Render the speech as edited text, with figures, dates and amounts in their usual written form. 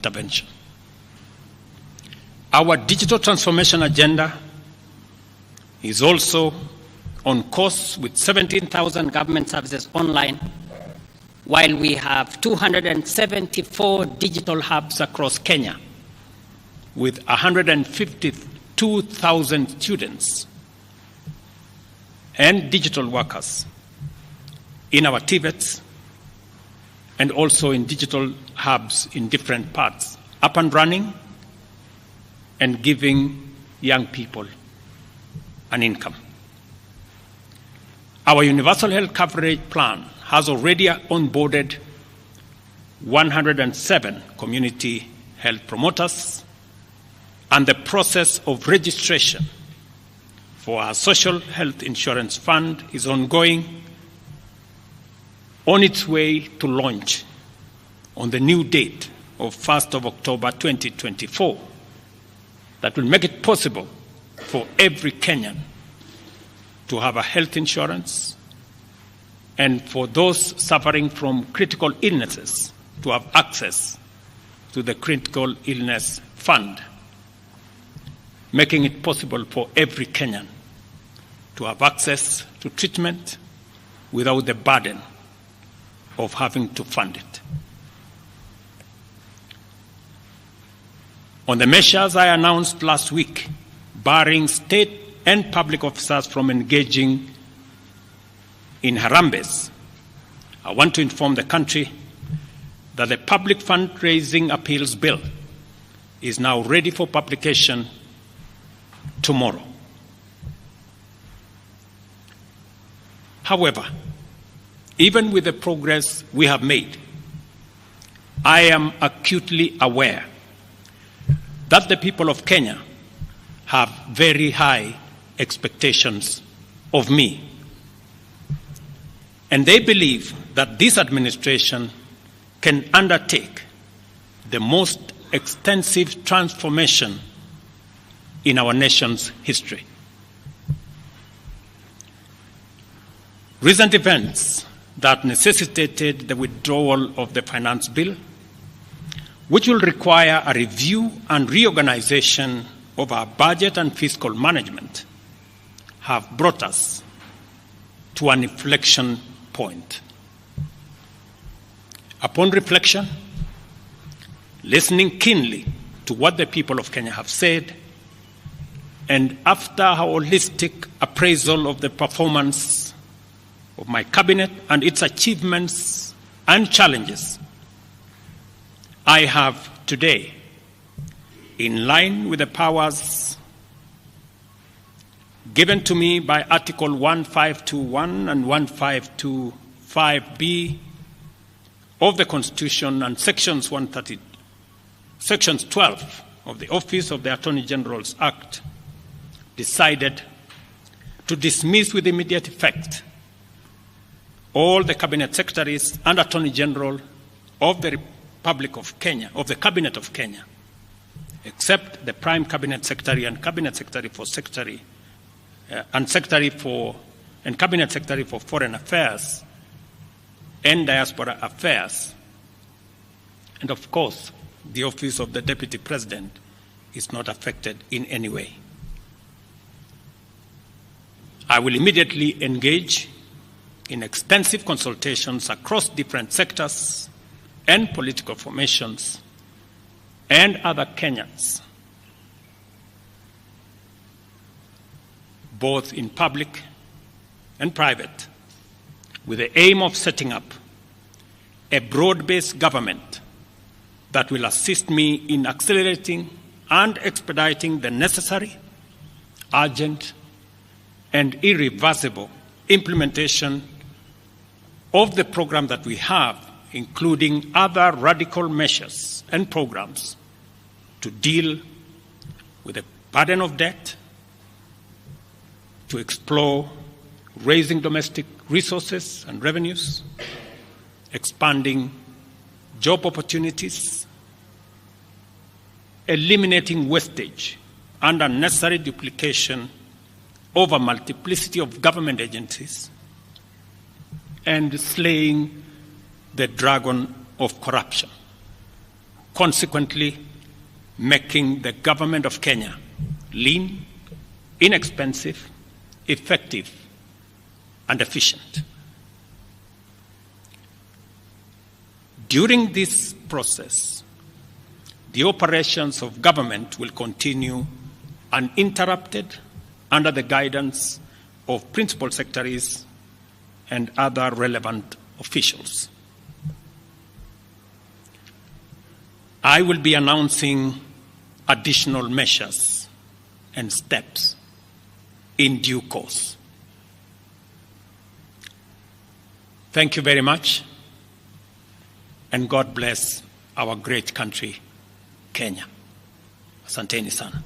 intervention. Our digital transformation agenda is also on course with 17,000 government services online, while we have 274 digital hubs across Kenya with 152,000 students and digital workers in our TVETs and also in digital hubs in different parts, up and running and giving young people an income. Our universal health coverage plan has already onboarded 107 community health promoters, and the process of registration for our social health insurance fund is ongoing, on its way to launch on the new date of 1st of October 2024 that will make it possible for every Kenyan to have a health insurance, and for those suffering from critical illnesses to have access to the critical illness fund, making it possible for every Kenyan to have access to treatment without the burden of having to fund it. On the measures I announced last week, barring state and public officers from engaging in harambes, I want to inform the country that the Public Fundraising Appeals Bill is now ready for publication tomorrow. However, even with the progress we have made, I am acutely aware that the people of Kenya have very high expectations of me. And they believe that this administration can undertake the most extensive transformation in our nation's history. Recent events that necessitated the withdrawal of the finance bill, which will require a review and reorganization of our budget and fiscal management, have brought us to an inflection point. Upon reflection, listening keenly to what the people of Kenya have said, and after a holistic appraisal of the performance of my cabinet and its achievements and challenges, I have today, in line with the powers given to me by Article 1521 and 1525B of the Constitution and Sections 12 of the Office of the Attorney General's Act, decided to dismiss with immediate effect all the Cabinet Secretaries and Attorney General of the Republic of Kenya, of the Cabinet of Kenya, except the Prime Cabinet Secretary and Cabinet Secretary for and Cabinet Secretary for Foreign Affairs and Diaspora Affairs. And of course, the Office of the Deputy President is not affected in any way. I will immediately engage in extensive consultations across different sectors and political formations and other Kenyans, both in public and private, with the aim of setting up a broad-based government that will assist me in accelerating and expediting the necessary, urgent, and irreversible implementation of the program that we have, including other radical measures and programs to deal with the burden of debt, to explore raising domestic resources and revenues, expanding job opportunities, eliminating wastage and unnecessary duplication of a multiplicity of government agencies, and slaying the dragon of corruption. consequently making the government of Kenya lean, inexpensive, effective, and efficient. During this process, the operations of government will continue uninterrupted under the guidance of principal secretaries and other relevant officials. I will be announcing additional measures and steps in due course. Thank you very much, and God bless our great country, Kenya. Asanteni sana.